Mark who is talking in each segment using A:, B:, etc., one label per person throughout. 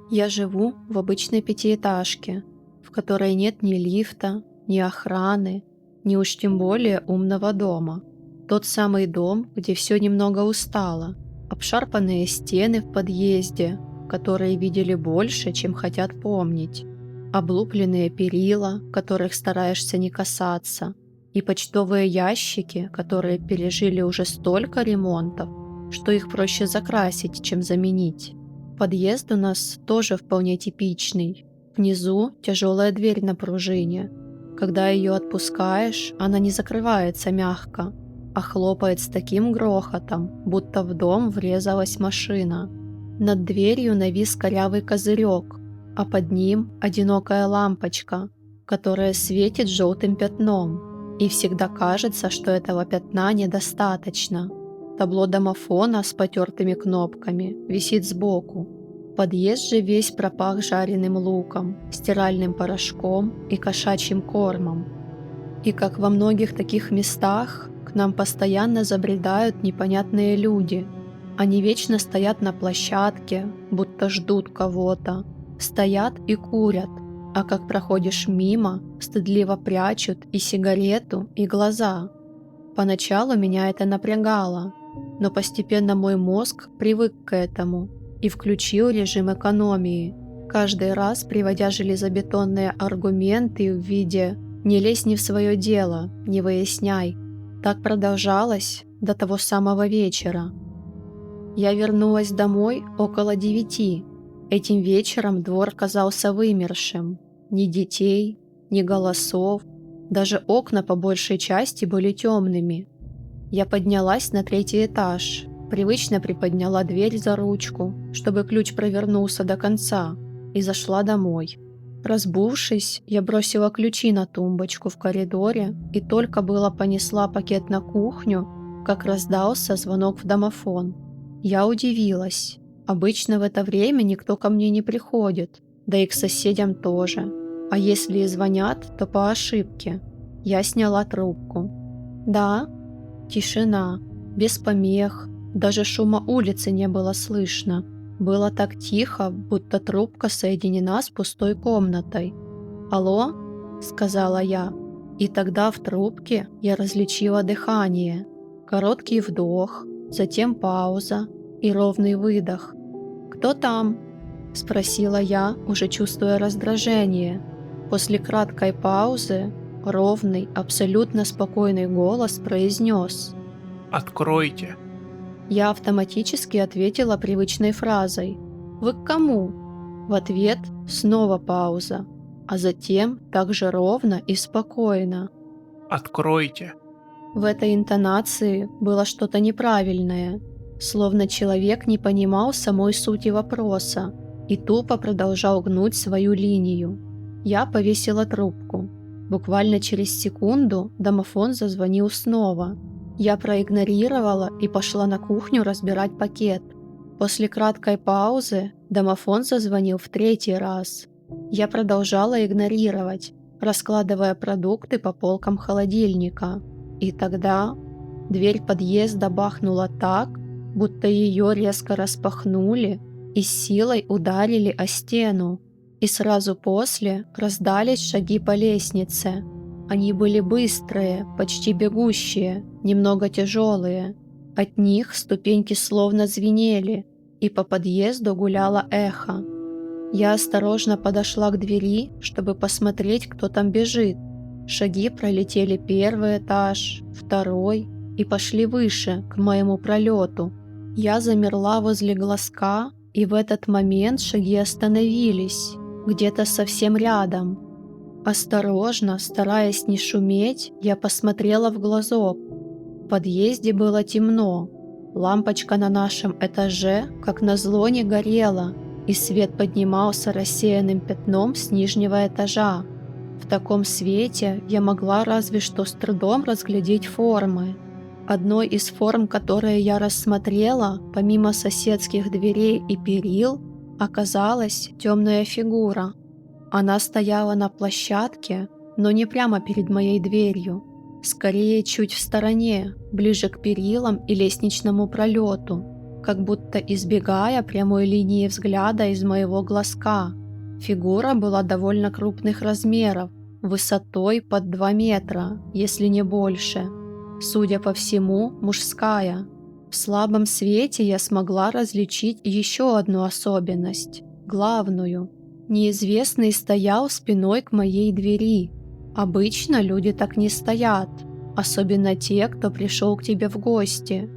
A: Я живу в обычной пятиэтажке, в которой нет ни лифта, ни охраны, ни уж тем более умного дома. Тот самый дом, где все немного устало, обшарпанные стены в подъезде, которые видели больше, чем хотят помнить, облупленные перила, которых стараешься не касаться, и почтовые ящики, которые пережили уже столько ремонтов, что их проще закрасить, чем заменить. Подъезд у нас тоже вполне типичный. Внизу тяжелая дверь на пружине. Когда ее отпускаешь, она не закрывается мягко, а хлопает с таким грохотом, будто в дом врезалась машина. Над дверью навис корявый козырек, а под ним одинокая лампочка, которая светит желтым пятном, и всегда кажется, что этого пятна недостаточно. Табло домофона с потертыми кнопками висит сбоку. Подъезд же весь пропах жареным луком, стиральным порошком и кошачьим кормом. И как во многих таких местах, к нам постоянно забредают непонятные люди. Они вечно стоят на площадке, будто ждут кого-то. Стоят и курят, а как проходишь мимо, стыдливо прячут и сигарету, и глаза. Поначалу меня это напрягало, но постепенно мой мозг привык к этому и включил режим экономии, каждый раз приводя железобетонные аргументы в виде «не лезь не в свое дело, не выясняй». Так продолжалось до того самого вечера. Я вернулась домой около 9. Этим вечером двор казался вымершим. Ни детей, ни голосов, даже окна по большей части были темными. Я поднялась на 3-й этаж, привычно приподняла дверь за ручку, чтобы ключ провернулся до конца, и зашла домой. Разбувшись, я бросила ключи на тумбочку в коридоре и только было понесла пакет на кухню, как раздался звонок в домофон. Я удивилась. Обычно в это время никто ко мне не приходит, да и к соседям тоже. А если и звонят, то по ошибке. Я сняла трубку. «Да?» Тишина, без помех, даже шума улицы не было слышно. Было так тихо, будто трубка соединена с пустой комнатой. «Алло?» – сказала я. И тогда в трубке я различила дыхание. Короткий вдох, затем пауза и ровный выдох. «Кто там?» – спросила я, уже чувствуя раздражение. После краткой паузы ровный, абсолютно спокойный голос произнес:
B: «Откройте».
A: Я автоматически ответила привычной фразой: «Вы к кому?» В ответ снова пауза, а затем также ровно и спокойно.
B: «Откройте».
A: В этой интонации было что-то неправильное, словно человек не понимал самой сути вопроса и тупо продолжал гнуть свою линию. Я повесила трубку. Буквально через секунду домофон зазвонил снова. Я проигнорировала и пошла на кухню разбирать пакет. После краткой паузы домофон зазвонил в 3-й раз. Я продолжала игнорировать, раскладывая продукты по полкам холодильника. И тогда дверь подъезда бахнула так, будто ее резко распахнули и с силой ударили о стену. И сразу после раздались шаги по лестнице. Они были быстрые, почти бегущие, немного тяжелые. От них ступеньки словно звенели, и по подъезду гуляло эхо. Я осторожно подошла к двери, чтобы посмотреть, кто там бежит. Шаги пролетели 1-й этаж, 2-й и пошли выше, к моему пролету. Я замерла возле глазка, и в этот момент шаги остановились, где-то совсем рядом. Осторожно, стараясь не шуметь, я посмотрела в глазок. В подъезде было темно. Лампочка на нашем этаже, как назло, не горела, и свет поднимался рассеянным пятном с нижнего этажа. В таком свете я могла разве что с трудом разглядеть формы. Одной из форм, которые я рассмотрела, помимо соседских дверей и перил, оказалась темная фигура. Она стояла на площадке, но не прямо перед моей дверью, скорее чуть в стороне, ближе к перилам и лестничному пролету. как будто избегая прямой линии взгляда из моего глазка. Фигура была довольно крупных размеров, высотой под 2 метра, если не больше. Судя по всему, мужская. В слабом свете я смогла различить еще одну особенность, главную. Неизвестный стоял спиной к моей двери. Обычно люди так не стоят, особенно те, кто пришел к тебе в гости.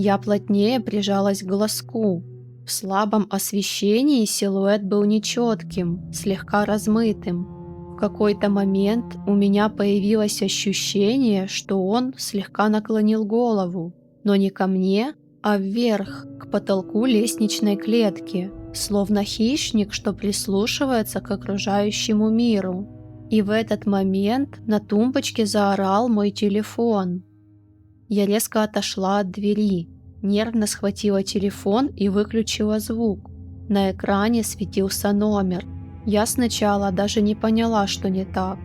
A: Я плотнее прижалась к глазку. В слабом освещении силуэт был нечетким, слегка размытым. В какой-то момент у меня появилось ощущение, что он слегка наклонил голову, но не ко мне, а вверх, к потолку лестничной клетки, словно хищник, что прислушивается к окружающему миру. И в этот момент на тумбочке заорал мой телефон. Я резко отошла от двери, нервно схватила телефон и выключила звук. На экране светился номер. Я сначала даже не поняла, что не так,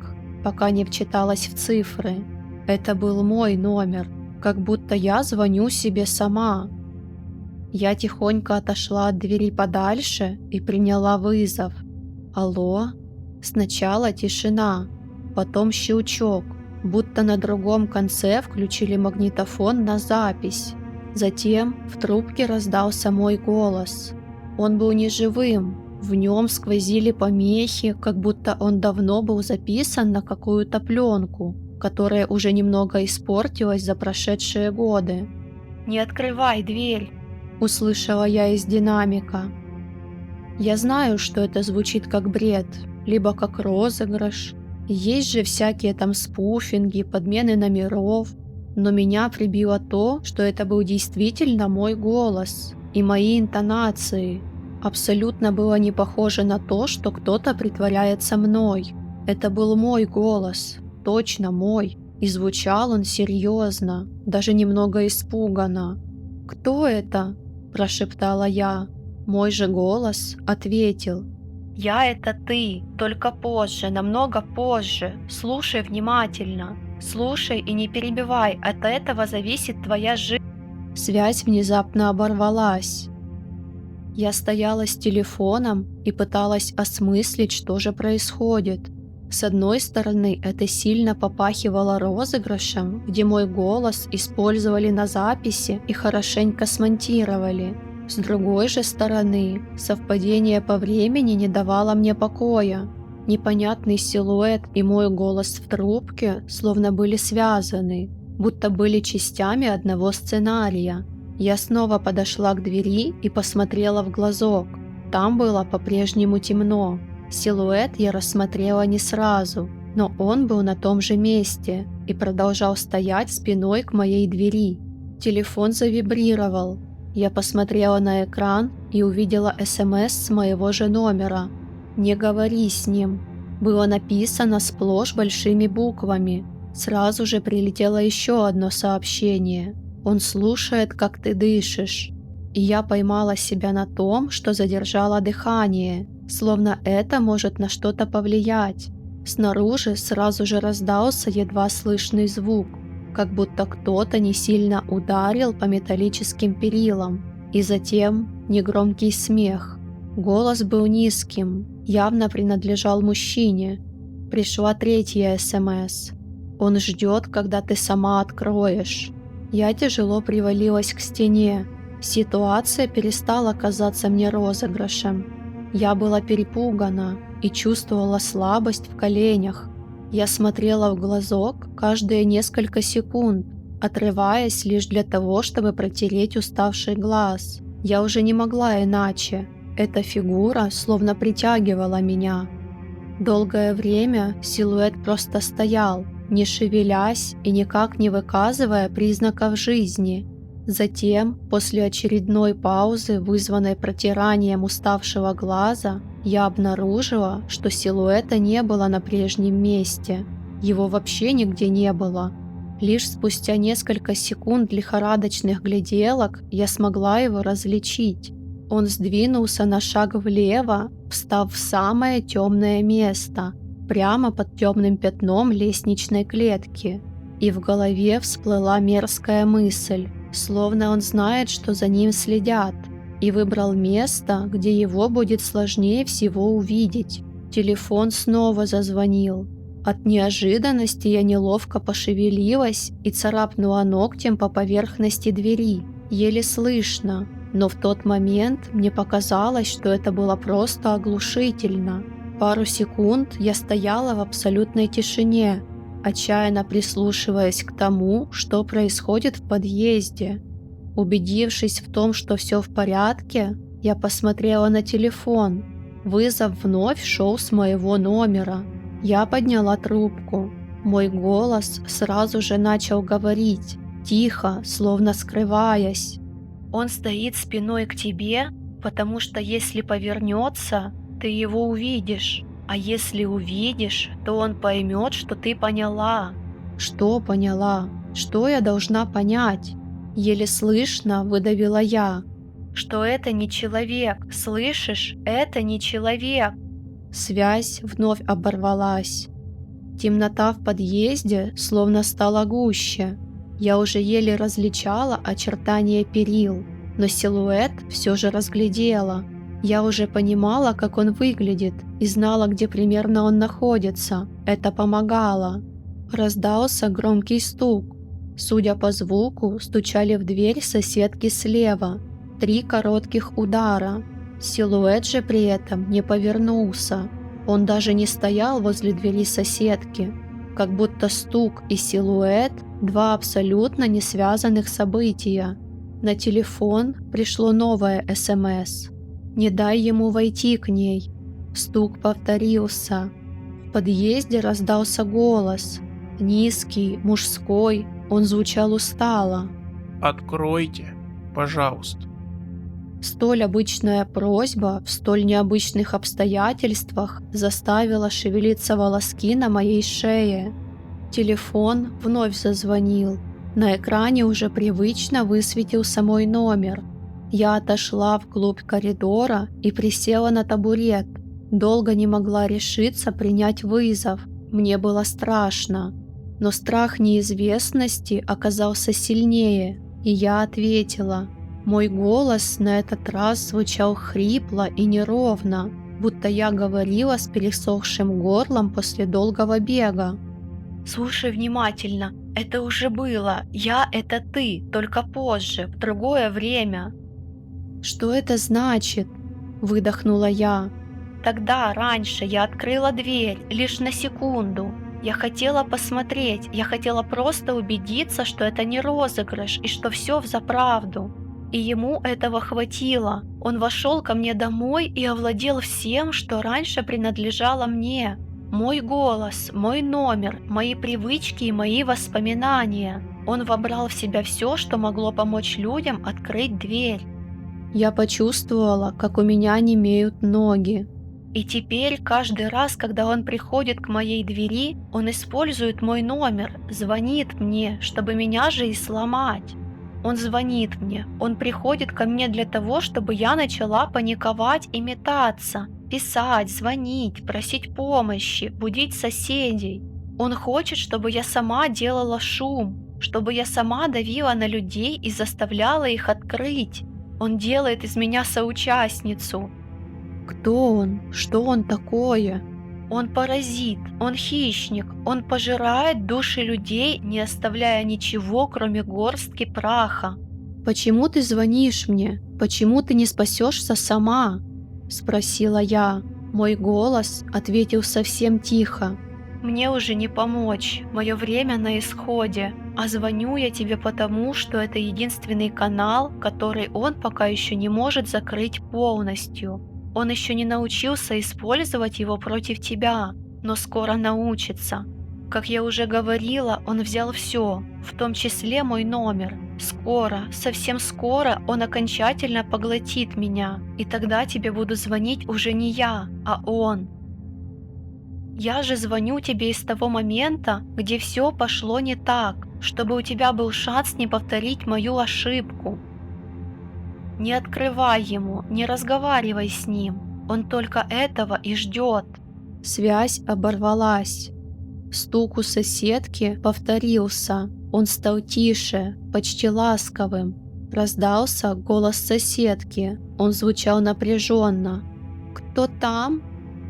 A: пока не вчиталась в цифры. Это был мой номер, как будто я звоню себе сама. Я тихонько отошла от двери подальше и приняла вызов. «Алло?» Сначала тишина, потом щелчок, будто на другом конце включили магнитофон на запись. Затем в трубке раздался мой голос. Он был неживым, в нем сквозили помехи, как будто он давно был записан на какую-то пленку, которая уже немного испортилась за прошедшие годы. «Не открывай дверь!» – услышала я из динамика. Я знаю, что это звучит как бред, либо как розыгрыш. Есть же всякие там спуфинги, подмены номеров. Но меня прибило то, что это был действительно мой голос и мои интонации. Абсолютно было не похоже на то, что кто-то притворяется мной. Это был мой голос, точно мой. И звучал он серьезно, даже немного испуганно. «Кто это?» – прошептала я. Мой же голос ответил: «Я — это ты, только позже, намного позже. Слушай внимательно. Слушай и не перебивай, от этого зависит твоя жизнь». Связь внезапно оборвалась. Я стояла с телефоном и пыталась осмыслить, что же происходит. С одной стороны, это сильно попахивало розыгрышем, где мой голос использовали на записи и хорошенько смонтировали. С другой же стороны, совпадение по времени не давало мне покоя. Непонятный силуэт и мой голос в трубке словно были связаны, будто были частями одного сценария. Я снова подошла к двери и посмотрела в глазок. Там было по-прежнему темно. Силуэт я рассмотрела не сразу, но он был на том же месте и продолжал стоять спиной к моей двери. Телефон завибрировал. Я посмотрела на экран и увидела СМС с моего же номера. «Не говори с ним». Было написано сплошь большими буквами. Сразу же прилетело еще одно сообщение. «Он слушает, как ты дышишь». И я поймала себя на том, что задержала дыхание, словно это может на что-то повлиять. Снаружи сразу же раздался едва слышный звук, как будто кто-то не сильно ударил по металлическим перилам, и затем негромкий смех. Голос был низким, явно принадлежал мужчине. Пришла третья СМС. «Он ждет, когда ты сама откроешь». Я тяжело привалилась к стене. Ситуация перестала казаться мне розыгрышем. Я была перепугана и чувствовала слабость в коленях. Я смотрела в глазок каждые несколько секунд, отрываясь лишь для того, чтобы протереть уставший глаз. Я уже не могла иначе. Эта фигура словно притягивала меня. Долгое время силуэт просто стоял, не шевелясь и никак не выказывая признаков жизни. Затем, после очередной паузы, вызванной протиранием уставшего глаза, я обнаружила, что силуэта не было на прежнем месте. Его вообще нигде не было. Лишь спустя несколько секунд лихорадочных гляделок я смогла его различить. Он сдвинулся на шаг влево, встав в самое темное место, прямо под темным пятном лестничной клетки. И в голове всплыла мерзкая мысль. словно он знает, что за ним следят, и выбрал место, где его будет сложнее всего увидеть. Телефон снова зазвонил. От неожиданности я неловко пошевелилась и царапнула ногтем по поверхности двери, еле слышно, но в тот момент мне показалось, что это было просто оглушительно. Пару секунд я стояла в абсолютной тишине, отчаянно прислушиваясь к тому, что происходит в подъезде. Убедившись в том, что все в порядке, я посмотрела на телефон. Вызов вновь шел с моего номера. Я подняла трубку. Мой голос сразу же начал говорить, тихо, словно скрываясь. «Он стоит спиной к тебе, потому что если повернется, ты его увидишь. А если увидишь, то он поймет, что ты поняла». «Что поняла? Что я должна понять?» Еле слышно выдавила я. «Что это не человек, слышишь? Это не человек». Связь вновь оборвалась. Темнота в подъезде словно стала гуще. Я уже еле различала очертания перил, но силуэт все же разглядела. Я уже понимала, как он выглядит, и знала, где примерно он находится. Это помогало. Раздался громкий стук. Судя по звуку, стучали в дверь соседки слева. 3 коротких удара. Силуэт же при этом не повернулся. Он даже не стоял возле двери соседки. Как будто стук и силуэт – 2 абсолютно не связанных события. На телефон пришло новое СМС. «Не дай ему войти к ней». Стук повторился. В подъезде раздался голос. Низкий, мужской, он звучал устало.
B: Откройте, пожалуйста.
A: Столь обычная просьба в столь необычных обстоятельствах заставила шевелиться волоски на моей шее. Телефон вновь зазвонил. На экране уже привычно высветился мой номер. Я отошла вглубь коридора и присела на табурет. Долго не могла решиться принять вызов. Мне было страшно. Но страх неизвестности оказался сильнее, и я ответила. Мой голос на этот раз звучал хрипло и неровно, будто я говорила с пересохшим горлом после долгого бега. «Слушай внимательно, это уже было. Я — это ты, только позже, в другое время». «Что это значит?» — выдохнула я. «Тогда, раньше, я открыла дверь, лишь на секунду. Я хотела посмотреть, я хотела просто убедиться, что это не розыгрыш и что все взаправду. И ему этого хватило. Он вошел ко мне домой и овладел всем, что раньше принадлежало мне. Мой голос, мой номер, мои привычки и мои воспоминания. Он вобрал в себя все, что могло помочь людям открыть дверь. Я почувствовала, как у меня немеют ноги. И теперь каждый раз, когда он приходит к моей двери, он использует мой номер, звонит мне, чтобы меня же и сломать. Он звонит мне, он приходит ко мне для того, чтобы я начала паниковать и метаться, писать, звонить, просить помощи, будить соседей. Он хочет, чтобы я сама делала шум, чтобы я сама давила на людей и заставляла их открыть. Он делает из меня соучастницу. Кто он? Что он такое? Он паразит, он хищник, он пожирает души людей, не оставляя ничего, кроме горстки праха. «Почему ты звонишь мне? Почему ты не спасешься сама?» – спросила я. Мой голос ответил совсем тихо. «Мне уже не помочь, мое время на исходе, а звоню я тебе потому, что это единственный канал, который он пока еще не может закрыть полностью. Он еще не научился использовать его против тебя, но скоро научится. Как я уже говорила, он взял все, в том числе мой номер. Скоро, совсем скоро он окончательно поглотит меня, и тогда тебе буду звонить уже не я, а он. Я же звоню тебе из того момента, где все пошло не так, чтобы у тебя был шанс не повторить мою ошибку. Не открывай ему, не разговаривай с ним. Он только этого и ждет». Связь оборвалась. Стук у соседки повторился. Он стал тише, почти ласковым. Раздался голос соседки. Он звучал напряженно. «Кто там?»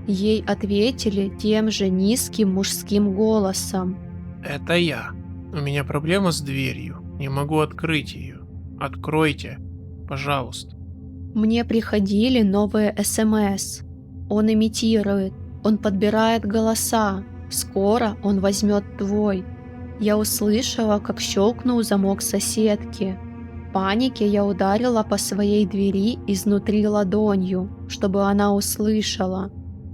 A: Ей ответили тем же низким мужским голосом.
B: Это я. У меня проблема с дверью. Не могу открыть ее. Откройте, пожалуйста.
A: Мне приходили новые СМС. Он имитирует, он подбирает голоса. Скоро он возьмет твой. Я услышала, как щелкнул замок соседки. В панике я ударила по своей двери изнутри ладонью, чтобы она услышала.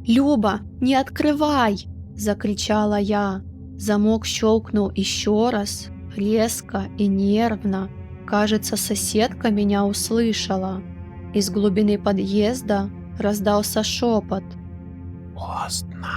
A: «Люба, не открывай!» – закричала я. Замок щелкнул еще раз, резко и нервно. Кажется, соседка меня услышала. Из глубины подъезда раздался шепот.
B: Поздно.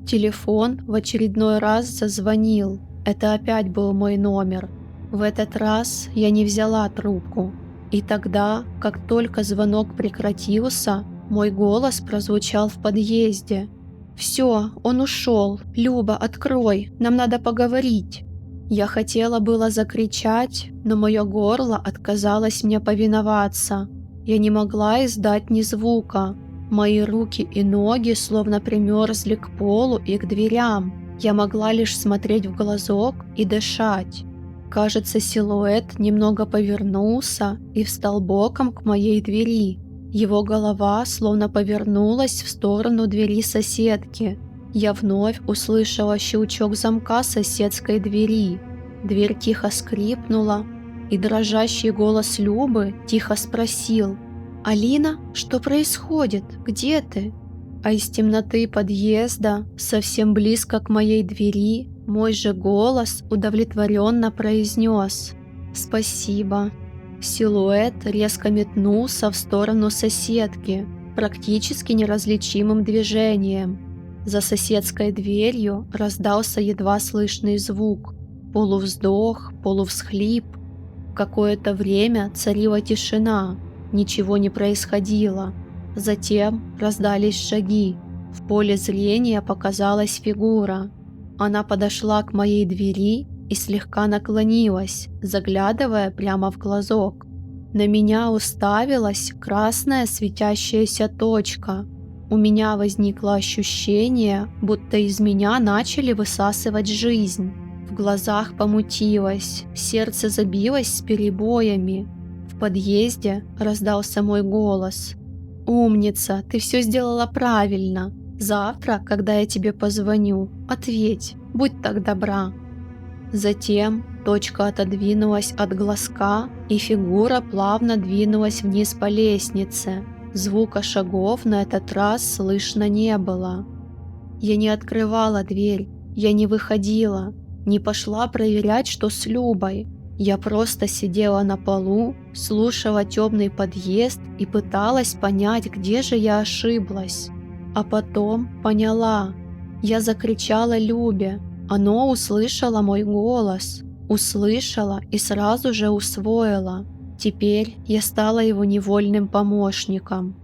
A: Телефон в очередной раз зазвонил. Это опять был мой номер. В этот раз я не взяла трубку. И тогда, как только звонок прекратился, мой голос прозвучал в подъезде. «Все, он ушел. Люба, открой, нам надо поговорить». Я хотела было закричать, но мое горло отказалось мне повиноваться. Я не могла издать ни звука. Мои руки и ноги словно примерзли к полу и к дверям. Я могла лишь смотреть в глазок и дышать. Кажется, силуэт немного повернулся и встал боком к моей двери. Его голова словно повернулась в сторону двери соседки. Я вновь услышала щелчок замка соседской двери. Дверь тихо скрипнула, и дрожащий голос Любы тихо спросил: «Алина, что происходит? Где ты?» А из темноты подъезда, совсем близко к моей двери, мой же голос удовлетворенно произнес: «Спасибо». Силуэт резко метнулся в сторону соседки, практически неразличимым движением. За соседской дверью раздался едва слышный звук. Полувздох, полувсхлип. Какое-то время царила тишина, ничего не происходило. Затем раздались шаги. В поле зрения показалась фигура. Она подошла к моей двери и слегка наклонилась, заглядывая прямо в глазок. На меня уставилась красная светящаяся точка. У меня возникло ощущение, будто из меня начали высасывать жизнь. В глазах помутилось, сердце забилось с перебоями. В подъезде раздался мой голос: «Умница, ты все сделала правильно. Завтра, когда я тебе позвоню, ответь, будь так добра». Затем точка отодвинулась от глазка, и фигура плавно двинулась вниз по лестнице. Звука шагов на этот раз слышно не было. Я не открывала дверь, я не выходила, не пошла проверять, что с Любой. Я просто сидела на полу, слушала темный подъезд и пыталась понять, где же я ошиблась. А потом поняла. Я закричала Любе. Оно услышало мой голос. Услышала и сразу же усвоила. Теперь я стала его невольным помощником.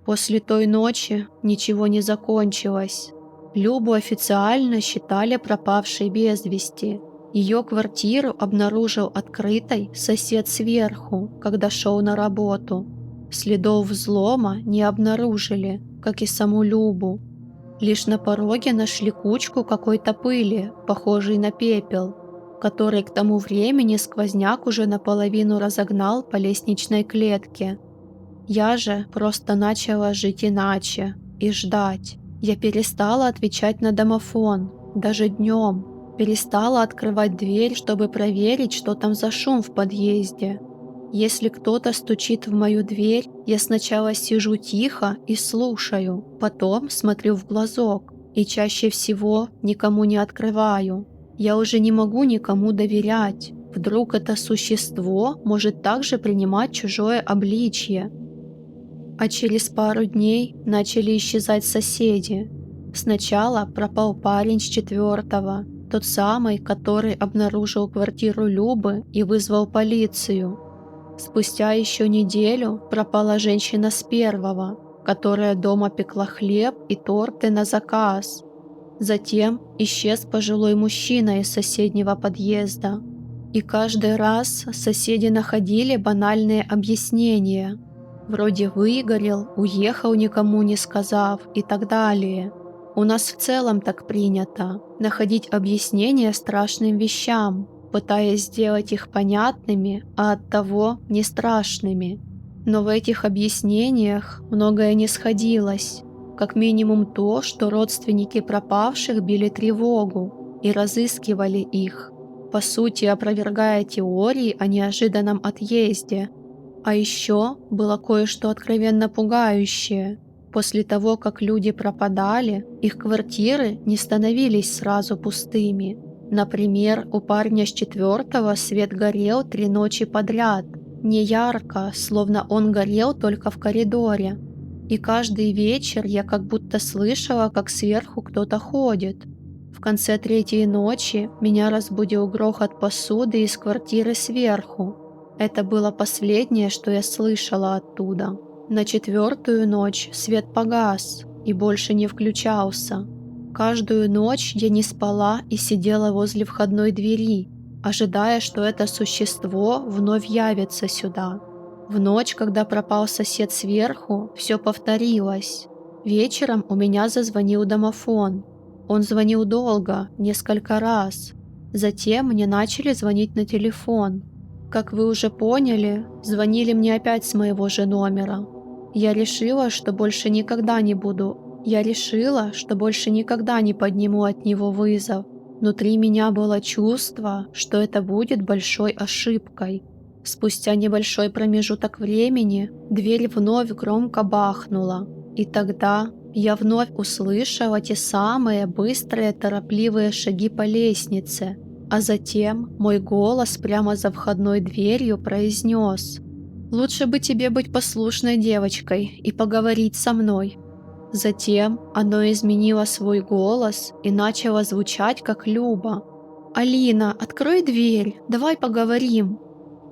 A: После той ночи ничего не закончилось. Любу официально считали пропавшей без вести. Ее квартиру обнаружил открытой сосед сверху, когда шел на работу. Следов взлома не обнаружили, как и саму Любу. Лишь на пороге нашли кучку какой-то пыли, похожей на пепел, который к тому времени сквозняк уже наполовину разогнал по лестничной клетке. Я же просто начала жить иначе и ждать. Я перестала отвечать на домофон, даже днем. Перестала открывать дверь, чтобы проверить, что там за шум в подъезде. Если кто-то стучит в мою дверь, я сначала сижу тихо и слушаю, потом смотрю в глазок и чаще всего никому не открываю. Я уже не могу никому доверять. Вдруг это существо может также принимать чужое обличье. А через пару дней начали исчезать соседи. Сначала пропал парень с 4-го, тот самый, который обнаружил квартиру Любы и вызвал полицию. Спустя еще неделю пропала женщина с 1-го, которая дома пекла хлеб и торты на заказ. Затем исчез пожилой мужчина из соседнего подъезда. И каждый раз соседи находили банальные объяснения. Вроде выгорел, уехал никому не сказав и так далее. У нас в целом так принято – находить объяснения страшным вещам, пытаясь сделать их понятными, а оттого не страшными. Но в этих объяснениях многое не сходилось. Как минимум то, что родственники пропавших били тревогу и разыскивали их, по сути опровергая теории о неожиданном отъезде. А еще было кое-что откровенно пугающее. После того, как люди пропадали, их квартиры не становились сразу пустыми. Например, у парня с 4-го свет горел 3 ночи подряд. Не ярко, словно он горел только в коридоре. И каждый вечер я как будто слышала, как сверху кто-то ходит. В конце 3-й ночи меня разбудил грохот посуды из квартиры сверху. Это было последнее, что я слышала оттуда. На 4-ю ночь свет погас и больше не включался. Каждую ночь я не спала и сидела возле входной двери, ожидая, что это существо вновь явится сюда. В ночь, когда пропал сосед сверху, все повторилось. Вечером у меня зазвонил домофон. Он звонил долго, несколько раз. Затем мне начали звонить на телефон. Как вы уже поняли, звонили мне опять с моего же номера. Я решила, что больше никогда не подниму от него вызов. Внутри меня было чувство, что это будет большой ошибкой. Спустя небольшой промежуток времени дверь вновь громко бахнула, и тогда я вновь услышала те самые быстрые, торопливые шаги по лестнице, а затем мой голос прямо за входной дверью произнес: «Лучше бы тебе быть послушной девочкой и поговорить со мной». Затем оно изменило свой голос и начало звучать как Люба. «Алина, открой дверь, давай поговорим».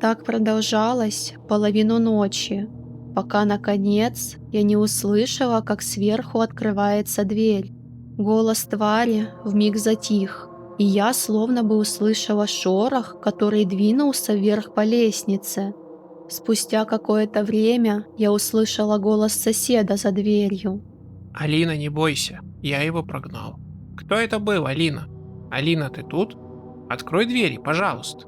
A: Так продолжалось половину ночи, пока, наконец, я не услышала, как сверху открывается дверь. Голос твари вмиг затих, и я словно бы услышала шорох, который двинулся вверх по лестнице. Спустя какое-то время я услышала голос соседа за дверью.
B: Алина, не бойся, я его прогнал. Кто это был, Алина? Алина, ты тут? Открой двери, пожалуйста.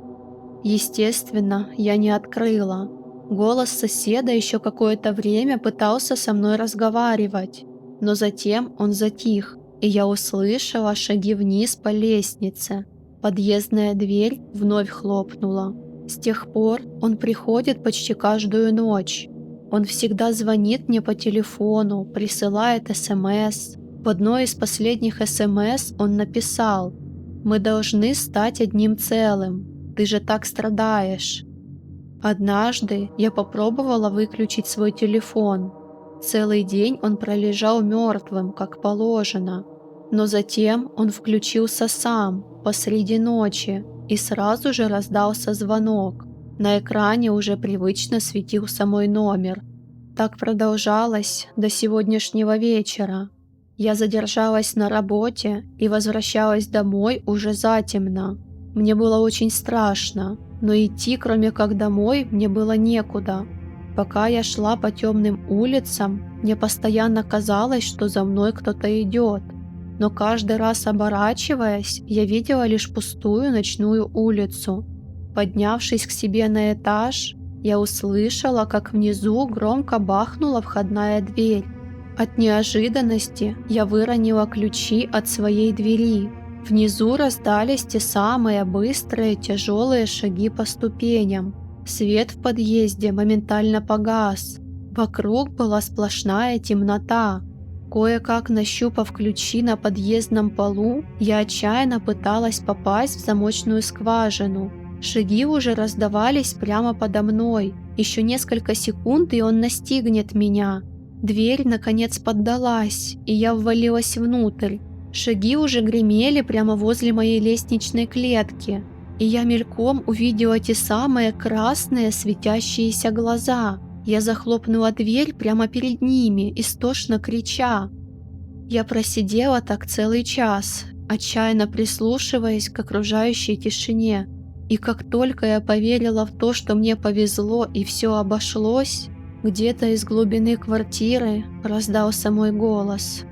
A: Естественно, я не открыла. Голос соседа еще какое-то время пытался со мной разговаривать, но затем он затих, и я услышала шаги вниз по лестнице. Подъездная дверь вновь хлопнула. С тех пор он приходит почти каждую ночь. Он всегда звонит мне по телефону, присылает СМС. В одной из последних СМС он написал: «Мы должны стать одним целым. Ты же так страдаешь». Однажды я попробовала выключить свой телефон. Целый день он пролежал мертвым, как положено. Но затем он включился сам, посреди ночи, и сразу же раздался звонок. На экране уже привычно светился мой номер. Так продолжалось до сегодняшнего вечера. Я задержалась на работе и возвращалась домой уже затемно. Мне было очень страшно, но идти, кроме как домой, мне было некуда. Пока я шла по темным улицам, мне постоянно казалось, что за мной кто-то идет. Но каждый раз оборачиваясь, я видела лишь пустую ночную улицу. Поднявшись к себе на этаж, я услышала, как внизу громко бахнула входная дверь. От неожиданности я выронила ключи от своей двери. Внизу раздались те самые быстрые, тяжелые шаги по ступеням. Свет в подъезде моментально погас. Вокруг была сплошная темнота. Кое-как нащупав ключи на подъездном полу, я отчаянно пыталась попасть в замочную скважину. Шаги уже раздавались прямо подо мной. Еще несколько секунд, и он настигнет меня. Дверь, наконец, поддалась, и я ввалилась внутрь. Шаги уже гремели прямо возле моей лестничной клетки, и я мельком увидела те самые красные светящиеся глаза. Я захлопнула дверь прямо перед ними, истошно крича. Я просидела так целый час, отчаянно прислушиваясь к окружающей тишине. И как только я поверила в то, что мне повезло и все обошлось, где-то из глубины квартиры раздался мой голос.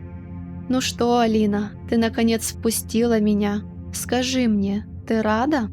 A: «Ну что, Алина, ты наконец впустила меня. Скажи мне, ты рада?»